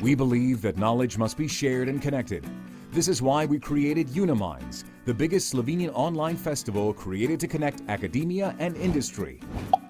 We believe that knowledge must be shared and connected. This is why we created UNI.MINDS, the biggest Slovenian online festival created to connect academia and industry.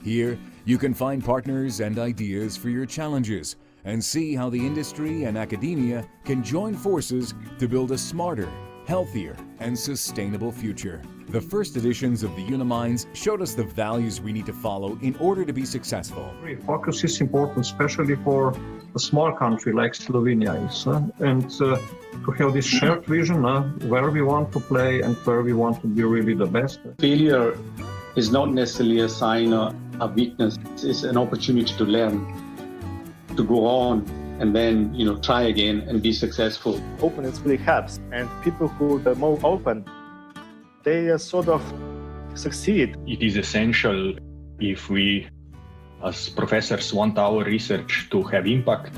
Here, you can find partners and ideas for your challenges and see how the industry and academia can join forces to build a smarter, healthier, and sustainable future. The first editions of the UNI.MINDS showed us the values we need to follow in order to be successful. Focus is important, especially for a small country like Slovenia is, and to have this shared vision where we want to play and where we want to be really the best. Failure is not necessarily a sign of a weakness. It's an opportunity to learn, to go on, and then try again and be successful. Openness really helps, and people who are more open, they sort of succeed. It is essential if we as professors want our research to have impact,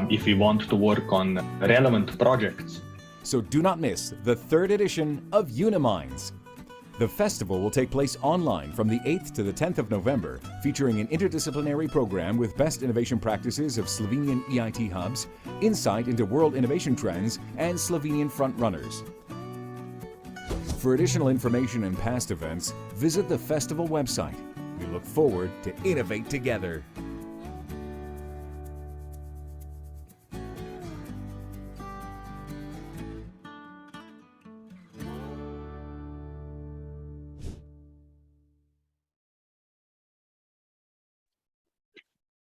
if we want to work on relevant projects. So do not miss the third edition of UNI.MINDS. The festival will take place online from the 8th to the 10th of November, featuring an interdisciplinary program with best innovation practices of Slovenian EIT hubs, insight into world innovation trends, and Slovenian frontrunners. For additional information and past events, visit the festival website. We look forward to innovate together.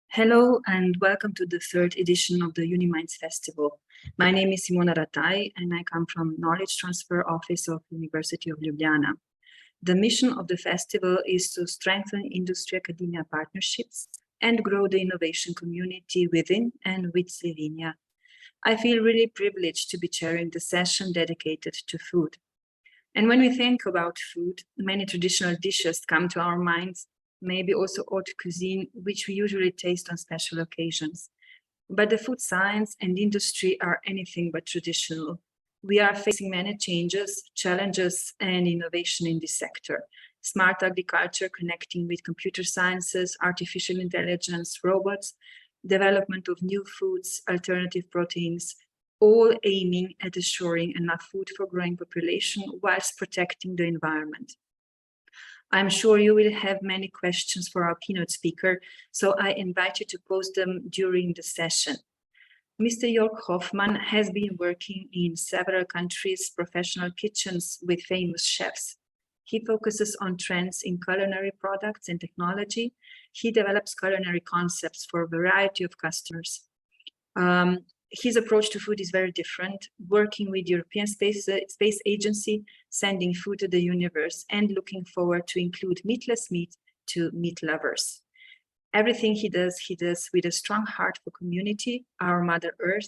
Hello and welcome to the third edition of the UNI.MINDS Festival. My name is Simona Rataj and I come from Knowledge Transfer Office of University of Ljubljana. The mission of the festival is to strengthen industry-academia partnerships and grow the innovation community within and with Slovenia. I feel really privileged to be chairing the session dedicated to food. And when we think about food, many traditional dishes come to our minds, maybe also haute cuisine, which we usually taste on special occasions. But the food science and industry are anything but traditional. We are facing many changes, challenges, and innovation in this sector. Smart agriculture connecting with computer sciences, artificial intelligence, robots, development of new foods, alternative proteins, all aiming at assuring enough food for growing population whilst protecting the environment. I'm sure you will have many questions for our keynote speaker, so I invite you to pose them during the session. Mr. Jörg Hofmann has been working in several countries' professional kitchens with famous chefs. He focuses on trends in culinary products and technology. He develops culinary concepts for a variety of customers. His approach to food is very different, working with European Space Agency, sending food to the universe, and looking forward to include meatless meat to meat lovers. Everything he does with a strong heart for community, our Mother Earth,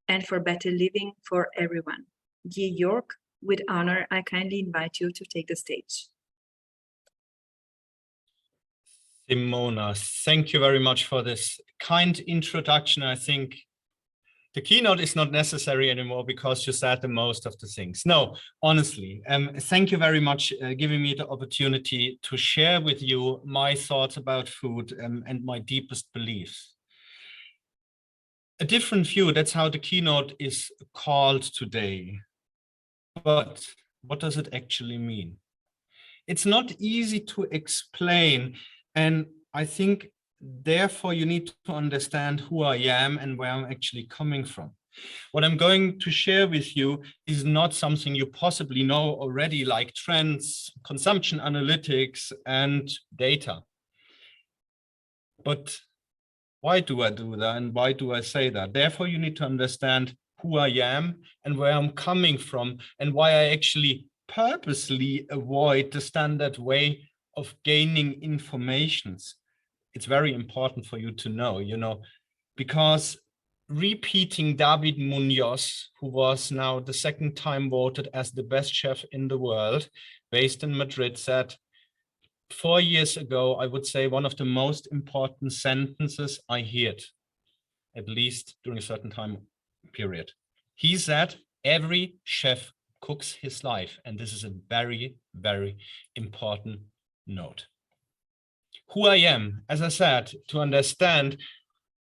and for better living for everyone. Dear Jörg, with honor, I kindly invite you to take the stage. Simona, thank you very much for this kind introduction. I think the keynote is not necessary anymore because you said the most of the things. No, honestly, thank you very much giving me the opportunity to share with you my thoughts about food and my deepest beliefs. A different view, that's how the keynote is called today. But what does it actually mean? It's not easy to explain, and I think therefore, you need to understand who I am and where I'm actually coming from. What I'm going to share with you is not something you possibly know already, like trends, consumption analytics, and data. But why do I do that and why do I say that? Therefore, you need to understand who I am and where I'm coming from and why I actually purposely avoid the standard way of gaining informations. It's very important for you to know, because repeating David Munoz, who was now the second time voted as the best chef in the world, based in Madrid, said 4 years ago, I would say one of the most important sentences I heard, at least during a certain time period. He said, every chef cooks his life. And this is a very, very important note. Who I am, as I said, to understand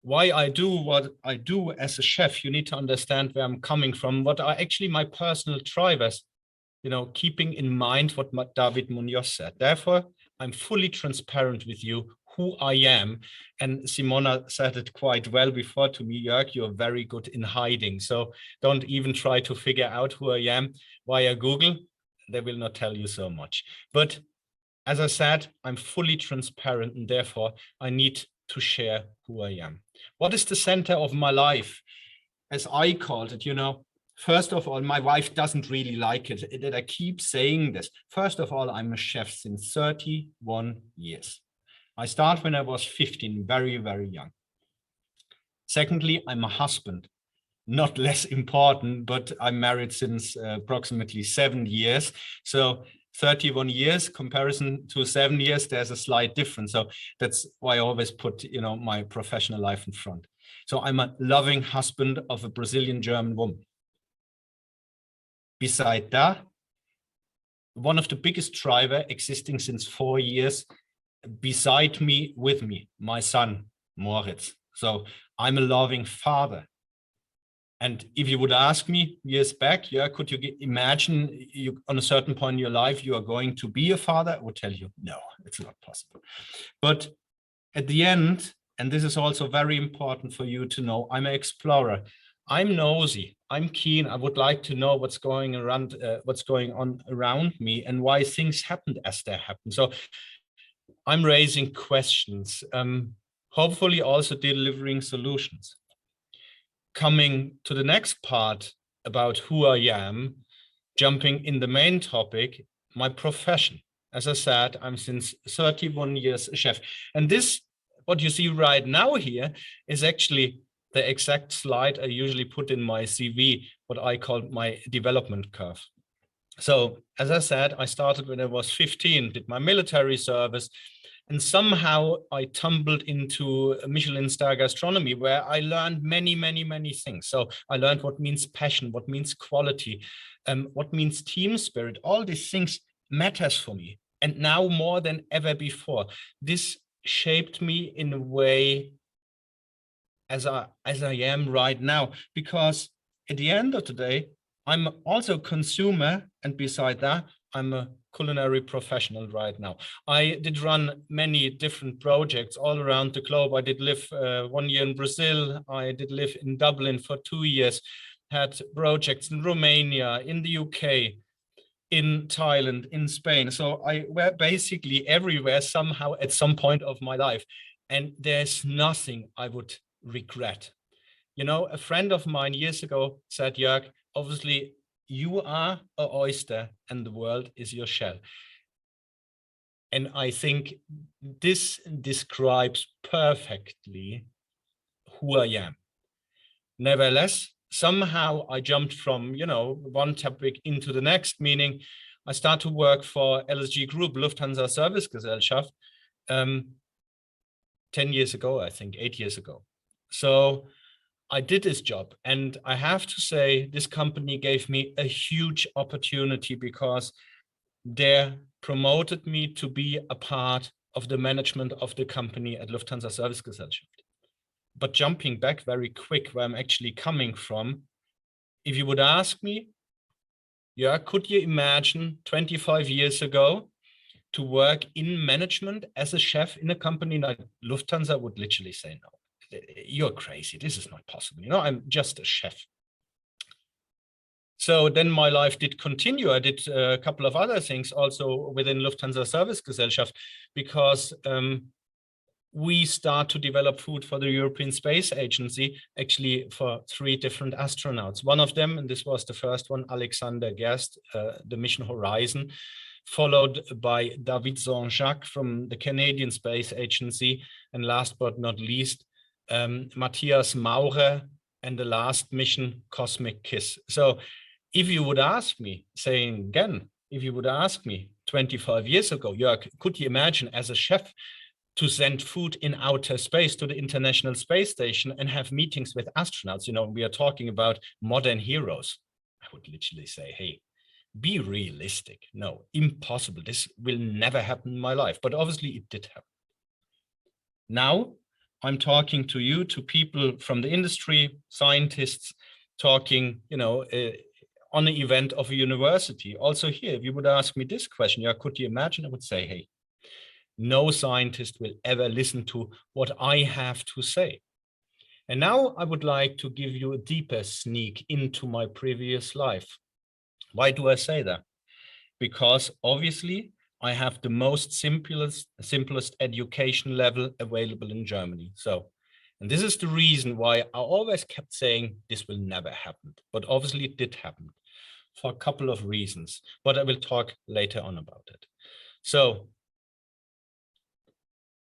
why I do what I do as a chef, you need to understand where I'm coming from, what are actually my personal drivers, keeping in mind what David Munoz said. Therefore, I'm fully transparent with you who I am. And Simona said it quite well before to me, Jörg, you're very good in hiding. So don't even try to figure out who I am via Google. They will not tell you so much. But as I said, I'm fully transparent, and therefore I need to share who I am. What is the center of my life? As I called it, first of all, my wife doesn't really like it that I keep saying this. First of all, I'm a chef since 31 years. I started when I was 15, very, very young. Secondly, I'm a husband, not less important, but I'm married since approximately 7 years. So 31 years comparison to 7 years, there's a slight difference. So that's why I always put, my professional life in front. So I'm a loving husband of a Brazilian German woman. Beside that, one of the biggest driver existing since 4 years, beside me, with me, my son, Moritz. So I'm a loving father. And if you would ask me years back, could you imagine you on a certain point in your life, you are going to be a father? I would tell you, no, it's not possible. But at the end, and this is also very important for you to know, I'm an explorer. I'm nosy, I'm keen. I would like to know what's going on around me and why things happened as they happen. So I'm raising questions, hopefully also delivering solutions. Coming to the next part about who I am, jumping in the main topic, my profession. As I said, I'm since 31 years a chef. And this, what you see right now here, is actually the exact slide I usually put in my CV, what I call my development curve. So as I said, I started when I was 15, did my military service, and somehow I tumbled into Michelin star gastronomy, where I learned many, many, many things. So I learned what means passion, what means quality, what means team spirit. All these things matters for me. And now more than ever before, this shaped me in a way as I am right now, because at the end of the day, I'm also a consumer, and beside that, I'm a culinary professional right now. I did run many different projects all around the globe. I did live 1 year in Brazil. I did live in Dublin for 2 years, had projects in Romania, in the UK, in Thailand, in Spain. So I were basically everywhere somehow at some point of my life. And there's nothing I would regret. A friend of mine years ago said, Jörg, obviously you are an oyster and the world is your shell. And I think this describes perfectly who I am. Nevertheless, somehow I jumped from, one topic into the next, meaning I start to work for LSG Group, Lufthansa Servicegesellschaft, 10 years ago, I think, 8 years ago. So I did this job, and I have to say this company gave me a huge opportunity because they promoted me to be a part of the management of the company at Lufthansa Servicegesellschaft. But jumping back very quick where I'm actually coming from, if you would ask me, could you imagine 25 years ago to work in management as a chef in a company like Lufthansa? I would literally say no. You're crazy. This is not possible. I'm just a chef. So then my life did continue. I did a couple of other things also within Lufthansa Servicegesellschaft, because we start to develop food for the European Space Agency, actually for 3 different astronauts. One of them, and this was the first one, Alexander Gerst, the mission Horizon, followed by David Jean-Jacques from the Canadian Space Agency, and last but not least, Matthias Maurer, and the last mission, Cosmic Kiss. So if you would ask me, saying again, if you would ask me 25 years ago, Jörg, could you imagine as a chef to send food in outer space to the International Space Station and have meetings with astronauts? We are talking about modern heroes. I would literally say, hey, be realistic. No, impossible. This will never happen in my life. But obviously it did happen. Now, I'm talking to you, to people from the industry, scientists, talking, on an event of a university. Also here, if you would ask me this question, yeah, could you imagine? I would say, hey, no scientist will ever listen to what I have to say. And now I would like to give you a deeper sneak into my previous life. Why do I say that? Because obviously I have the most simplest education level available in Germany. And this is the reason why I always kept saying this will never happen. But obviously it did happen for a couple of reasons, but I will talk later on about it. So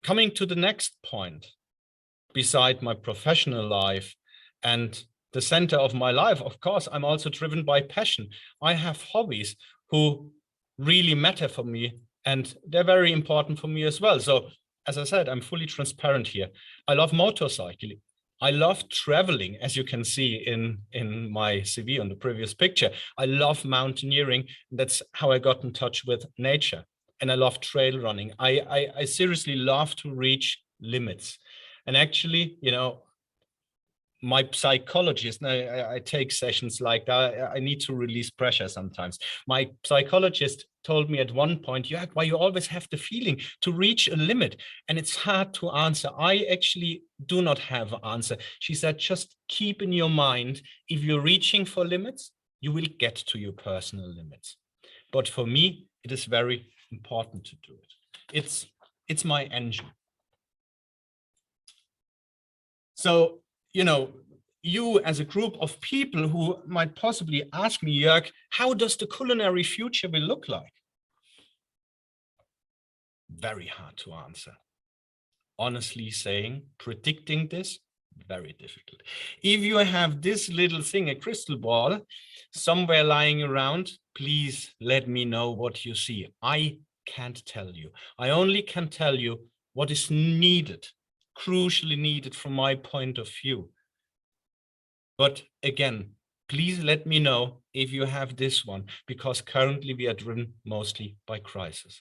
coming to the next point, beside my professional life and the center of my life, of course, I'm also driven by passion. I have hobbies who really matter for me, and they're very important for me as well. So as I said, I'm fully transparent here. I love motorcycling. I love traveling, as you can see in my CV on the previous picture. I love mountaineering. That's how I got in touch with nature. And I love trail running. I seriously love to reach limits. And actually, my psychologist, I take sessions like that. I need to release pressure sometimes. My psychologist told me at one point, Jörg, why you always have the feeling to reach a limit and it's hard to answer. I actually do not have an answer. She said, just keep in your mind, if you're reaching for limits, you will get to your personal limits. But for me, it is very important to do it. It's my engine. So, you as a group of people who might possibly ask me, Jörg, how does the culinary future will look like? Very hard to answer. Honestly saying, predicting this, very difficult. If you have this little thing, a crystal ball, somewhere lying around, please let me know what you see. I can't tell you. I only can tell you what is needed, crucially needed from my point of view. But again, please let me know if you have this one, because currently we are driven mostly by crises.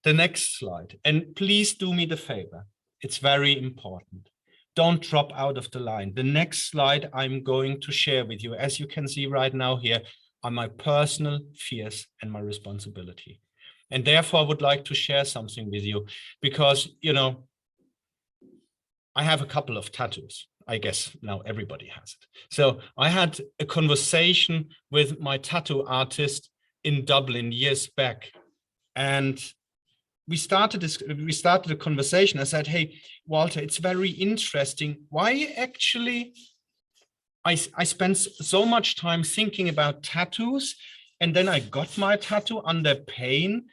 The next slide, and please do me the favor. It's very important. Don't drop out of the line. The next slide I'm going to share with you, as you can see right now here, are my personal fears and my responsibility. And therefore, I would like to share something with you because, I have a couple of tattoos. I guess now everybody has it. So I had a conversation with my tattoo artist in Dublin years back. And we started a conversation. I said, hey, Walter, it's very interesting. Why actually I spent so much time thinking about tattoos, and then I got my tattoo under pain,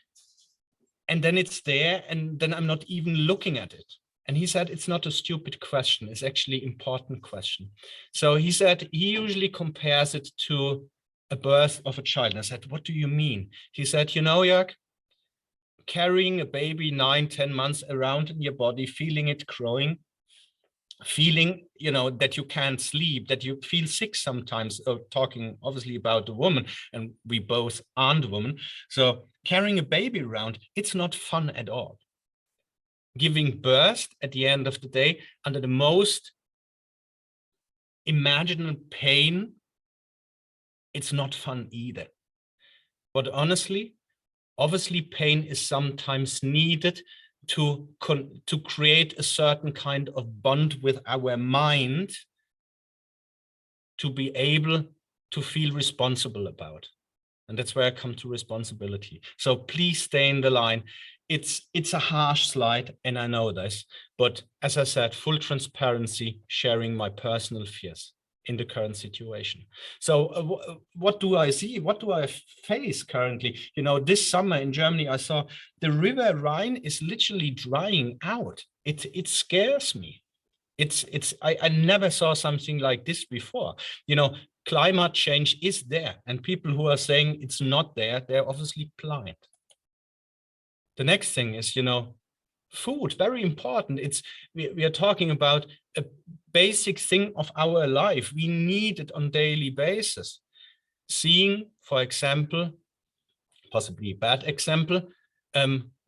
and then it's there, and then I'm not even looking at it. And he said, it's not a stupid question. It's actually an important question. So he said, he usually compares it to a birth of a child. And I said, what do you mean? He said, Jörg, carrying a baby 9-10 months around in your body, feeling it growing, feeling, that you can't sleep, that you feel sick sometimes, talking obviously about the woman, and we both aren't women. So carrying a baby around, it's not fun at all. Giving birth at the end of the day under the most imaginable pain, it's not fun either. But honestly, obviously pain is sometimes needed to create a certain kind of bond with our mind to be able to feel responsible about. And that's where I come to responsibility. So please stay in the line. It's a harsh slide, and I know this, but as I said, full transparency, sharing my personal fears in the current situation. So what do I see? What do I face currently? This summer in Germany, I saw the River Rhine is literally drying out. It scares me. I never saw something like this before. Climate change is there, and people who are saying it's not there, they're obviously blind. The next thing is, food, very important. We are talking about a basic thing of our life. We need it on a daily basis. Seeing, for example, possibly a bad example,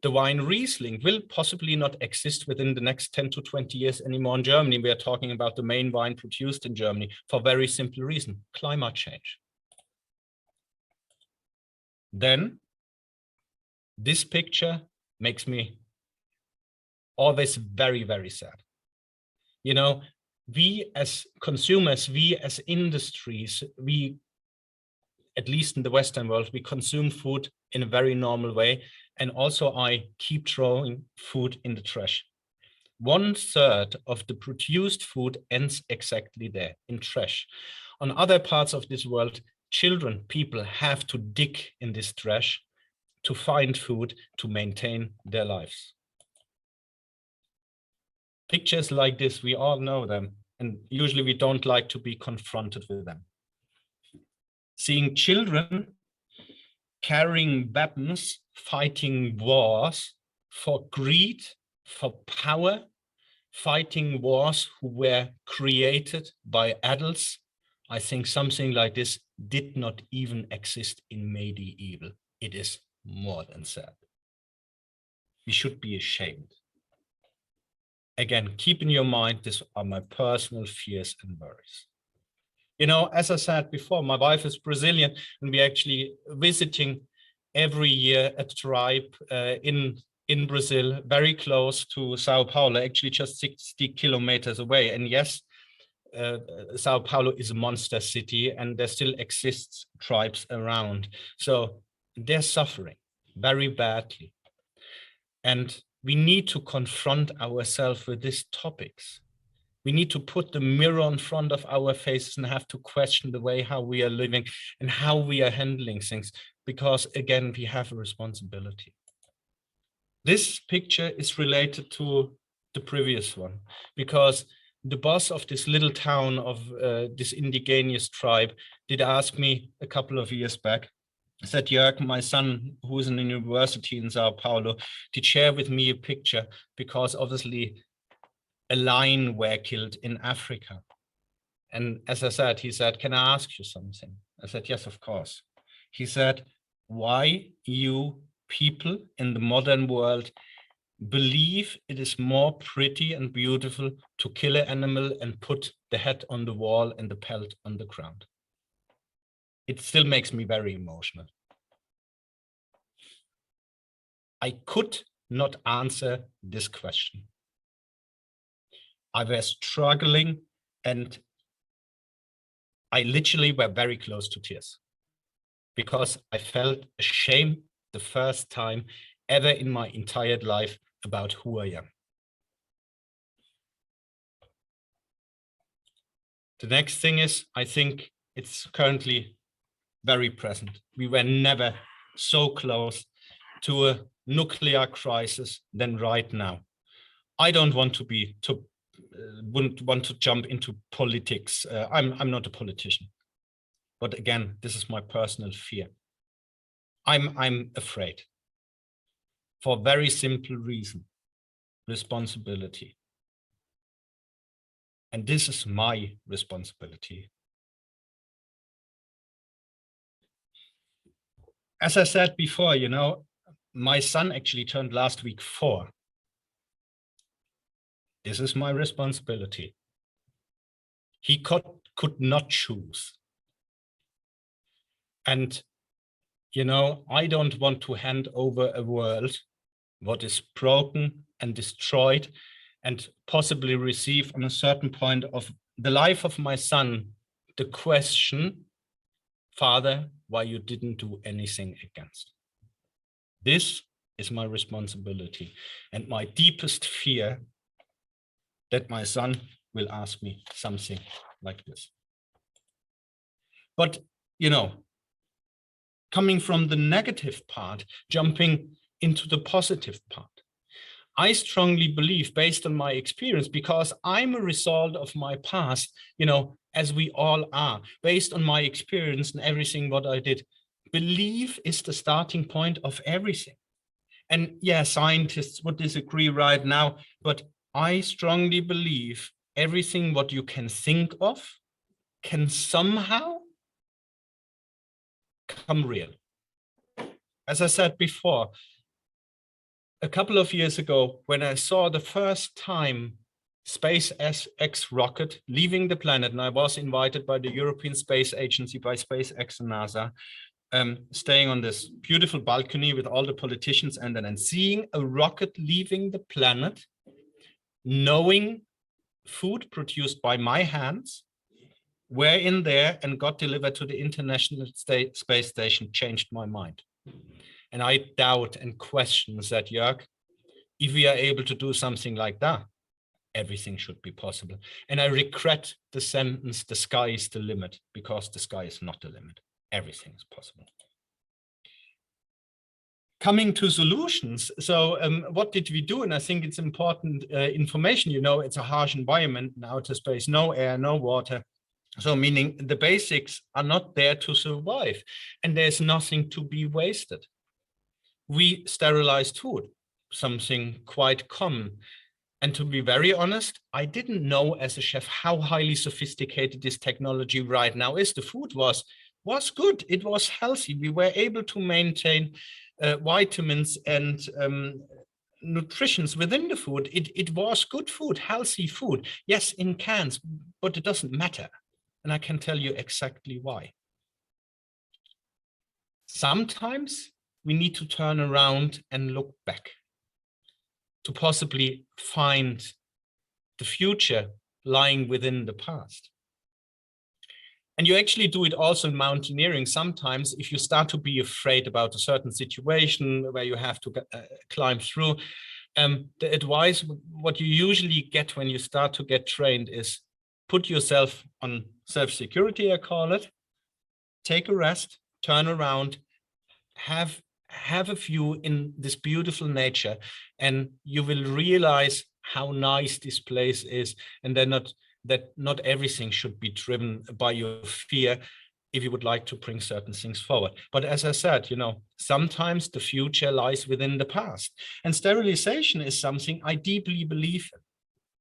The wine Riesling will possibly not exist within the next 10 to 20 years anymore in Germany. We are talking about the main wine produced in Germany for a very simple reason: climate change. Then this picture makes me always very, very sad. You know, we as consumers, we as industries, we, at least in the Western world, we consume food in a very normal way. And also I keep throwing food in the trash. 1/3 of the produced food ends exactly there, in trash. On other parts of this world, children, people have to dig in this trash to find food to maintain their lives. Pictures like this, we all know them, and usually we don't like to be confronted with them. Seeing children carrying weapons, fighting wars for greed, for power, fighting wars who were created by adults. I think something like this did not even exist in medieval. It is more than sad. We should be ashamed. Again, keep in your mind, these are my personal fears and worries. You know, as I said before, my wife is Brazilian, and we're actually visiting every year a tribe in Brazil, very close to Sao Paulo, actually just 60 kilometers away. And yes, Sao Paulo is a monster city, and there still exists tribes around. So they're suffering very badly. And we need to confront ourselves with these topics. We need to put the mirror in front of our faces and have to question the way how we are living and how we are handling things, because again, we have a responsibility. This picture is related to the previous one, because the boss of this little town of this indigenous tribe did ask me a couple of years back, said, Jörg, my son, who is in a university in Sao Paulo, did share with me a picture, because obviously a lion were killed in Africa. And as I said, he said, can I ask you something? I said, yes, of course. He said, why you people in the modern world believe it is more pretty and beautiful to kill an animal and put the head on the wall and the pelt on the ground? It still makes me very emotional. I could not answer this question. I was struggling, and I literally were very close to tears, because I felt ashamed the first time ever in my entire life about who I am. The next thing is, I think it's currently very present. We were never so close to a nuclear crisis than right now. I don't want to be wouldn't want to jump into politics. I'm not a politician, but again, this is my personal fear. I'm afraid for a very simple reason: responsibility. And this is my responsibility. As I said before, you know, my son actually turned last week 4. This is my responsibility. He could not choose. And, you know, I don't want to hand over a world what is broken and destroyed, and possibly receive on a certain point of the life of my son the question, Father, why you didn't do anything against. This is my responsibility, and my deepest fear that my son will ask me something like this. But, you know, coming from the negative part, jumping into the positive part, I strongly believe, based on my experience, because I'm a result of my past, you know, as we all are, based on my experience and everything what I did, belief is the starting point of everything. And yeah, scientists would disagree right now, but I strongly believe everything what you can think of can somehow come real. As I said before, a couple of years ago, when I saw the first time SpaceX rocket leaving the planet, and I was invited by the European Space Agency, by SpaceX and NASA, staying on this beautiful balcony with all the politicians, and then seeing a rocket leaving the planet, knowing food produced by my hands were in there and got delivered to the International Space Station, changed my mind. And I doubt and question that, Jörg, if we are able to do something like that, everything should be possible. And I regret the sentence, the sky is the limit, because the sky is not the limit. Everything is possible. Coming to solutions. So what did we do? And I think it's important information. You know, it's a harsh environment in outer space, no air, no water. So meaning the basics are not there to survive, and there's nothing to be wasted. We sterilized food, something quite common. And to be very honest, I didn't know as a chef how highly sophisticated this technology right now is. The food was good, it was healthy. We were able to maintain vitamins and nutritions within the food. It was good food, healthy food. Yes, in cans, but it doesn't matter. And I can tell you exactly why. Sometimes we need to turn around and look back to possibly find the future lying within the past. And you actually do it also in mountaineering. Sometimes if you start to be afraid about a certain situation where you have to climb through, the advice, what you usually get when you start to get trained is put yourself on self-security, I call it, take a rest, turn around, have a view in this beautiful nature, and you will realize how nice this place is, and then not everything should be driven by your fear if you would like to bring certain things forward. But as I said, you know, sometimes the future lies within the past, and sterilization is something I deeply believe in.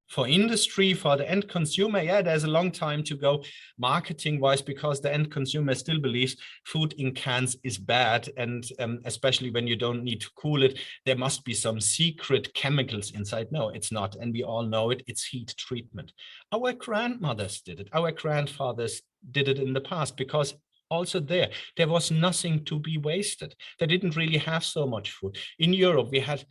For industry, for the end consumer, yeah, there's a long time to go marketing-wise, because the end consumer still believes food in cans is bad, and especially when you don't need to cool it, there must be some secret chemicals inside. No, it's not, and we all know it. It's heat treatment. Our grandmothers did it. Our grandfathers did it in the past, because also there was nothing to be wasted. They didn't really have so much food. In Europe, we had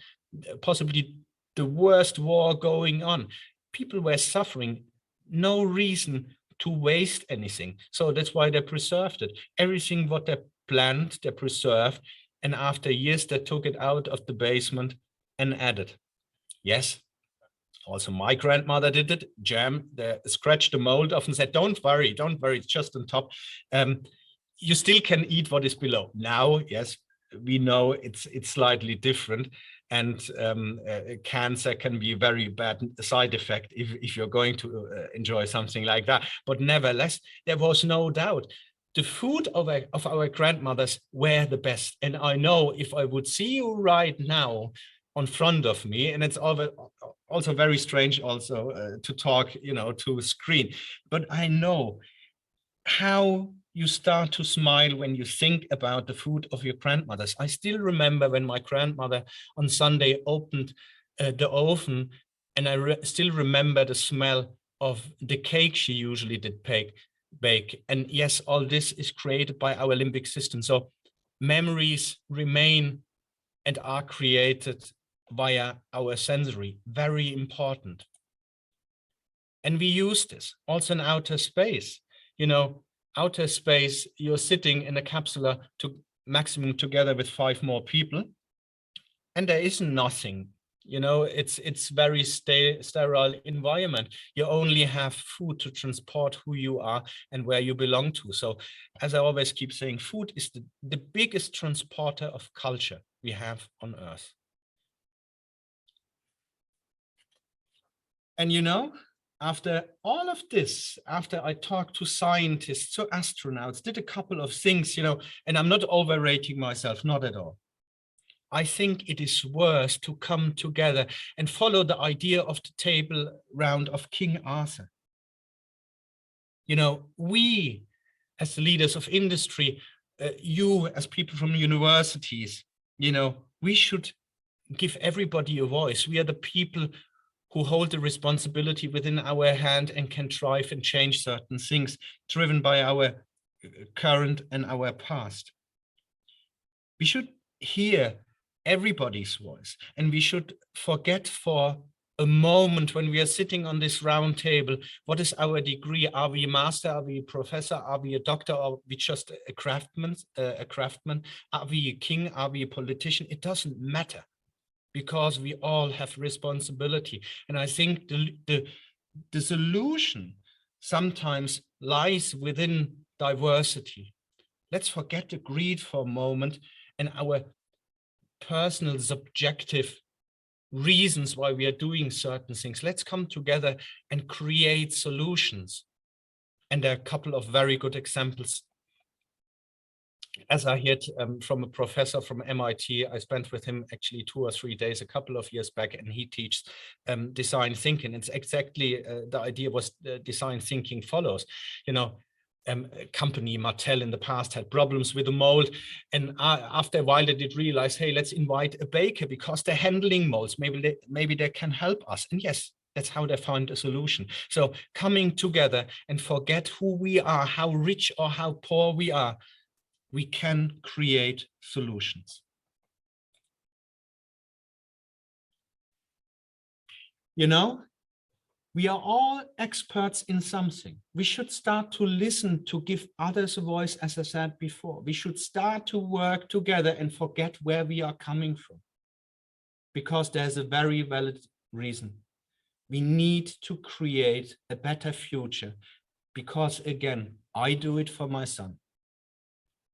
possibly the worst war going on. People were suffering, no reason to waste anything. So that's why they preserved it. Everything what they planned, they preserved. And after years, they took it out of the basement and added. Yes, also my grandmother did it. Jam, they scratched the mold off and said, don't worry, it's just on top. You still can eat what is below. Now, yes, we know it's slightly different. And cancer can be a very bad side effect if you're going to enjoy something like that. But nevertheless, there was no doubt. The food of our grandmothers were the best. And I know if I would see you right now on front of me, and it's also very strange also to talk, you know, to a screen, but I know how you start to smile when you think about the food of your grandmothers. I still remember when my grandmother on Sunday opened the oven, and I still remember the smell of the cake she usually did bake. And yes, all this is created by our limbic system. So memories remain and are created via our sensory, very important. And we use this also in outer space. You know, outer space, you're sitting in a capsule to maximum together with 5 more people, and there is nothing, you know, it's very sterile environment. You only have food to transport who you are and where you belong to. So as I always keep saying, food is the biggest transporter of culture we have on Earth. And you know, after all of this, after I talked to scientists, to astronauts, did a couple of things, you know, and I'm not overrating myself, not at all. I think it is worth to come together and follow the idea of the table round of King Arthur. You know, we as the leaders of industry, you as people from universities, you know, we should give everybody a voice. We are the people who hold the responsibility within our hand and can drive and change certain things, driven by our current and our past. We should hear everybody's voice, and we should forget for a moment, when we are sitting on this round table, what is our degree? Are we a master? Are we a professor? Are we a doctor? Are we just a craftsman? Are we a king? Are we a politician? It doesn't matter, because we all have responsibility. And I think the solution sometimes lies within diversity. Let's forget the greed for a moment and our personal subjective reasons why we are doing certain things. Let's come together and create solutions. And there are a couple of very good examples. As I heard from a professor from MIT, I spent with him actually 2 or 3 days a couple of years back, and he teaches design thinking. It's exactly the idea was design thinking follows. You know, company Mattel in the past had problems with the mold, and after a while they did realize, hey, let's invite a baker because they're handling molds. Maybe they can help us. And yes, that's how they found a solution. So coming together and forget who we are, how rich or how poor we are, we can create solutions. You know, we are all experts in something. We should start to listen, to give others a voice, as I said before. We should start to work together and forget where we are coming from, because there's a very valid reason. We need to create a better future, because again, I do it for my son.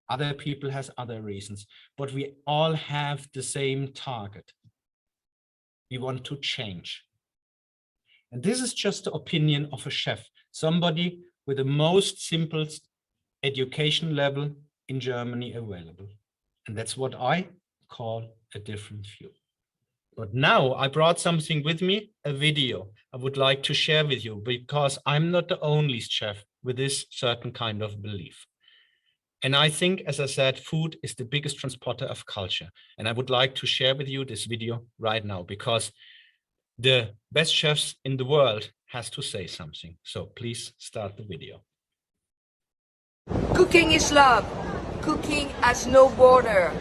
Other people has other reasons, but we all have the same target. We want to change. And this is just the opinion of a chef, somebody with the most simplest education level in Germany available. And that's what I call a different view. But now I brought something with me, a video I would like to share with you, because I'm not the only chef with this certain kind of belief. And I think, as I said, food is the biggest transporter of culture. And I would like to share with you this video right now, because the best chefs in the world has to say something. So please start the video. Cooking is love. Cooking has no border.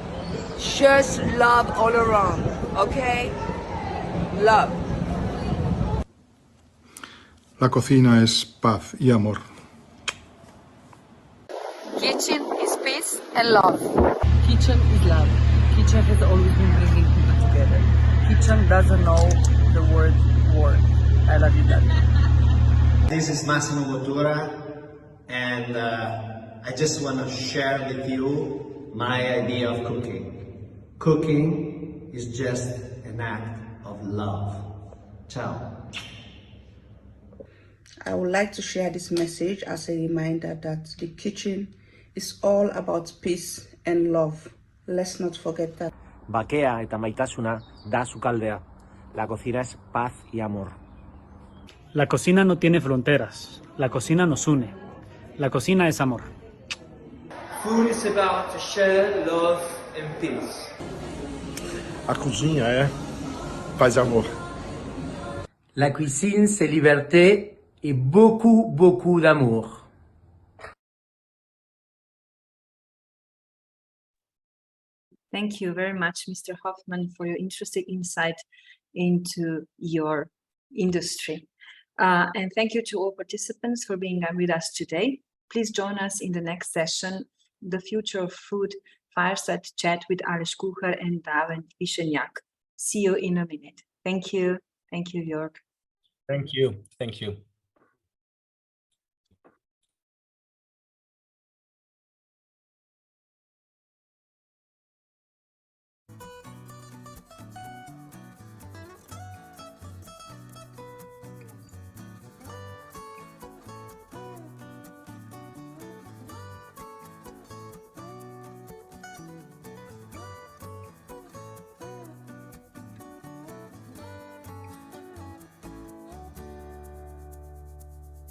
Just love all around. Okay? Love. La cocina es paz y amor. Kitchen is peace and love. Kitchen is love. Kitchen has always been bringing people together. Kitchen doesn't know the word war. I love you, Daddy. This is Massimo Bottura, and I just want to share with you my idea of cooking. Cooking is just an act of love. Ciao. I would like to share this message as a reminder that the kitchen is all about peace and love. Let's not forget that. Bakea eta maitasuna da sukaldea. La cocina es paz y amor. La cocina no tiene fronteras. La cocina nos une. La cocina es amor. Food is about share, love and peace. A cozinha é paz e amor. La cuisine, c'est liberté et beaucoup, beaucoup d'amour. Thank you very much, Mr. Hofmann, for your interesting insight into your industry. And thank you to all participants for being with us today. Please join us in the next session, The Future of Food, Fireside Chat with Aleš Kuhar and Daven Višenjak. See you in a minute. Thank you. Thank you, Jörg. Thank you. Thank you.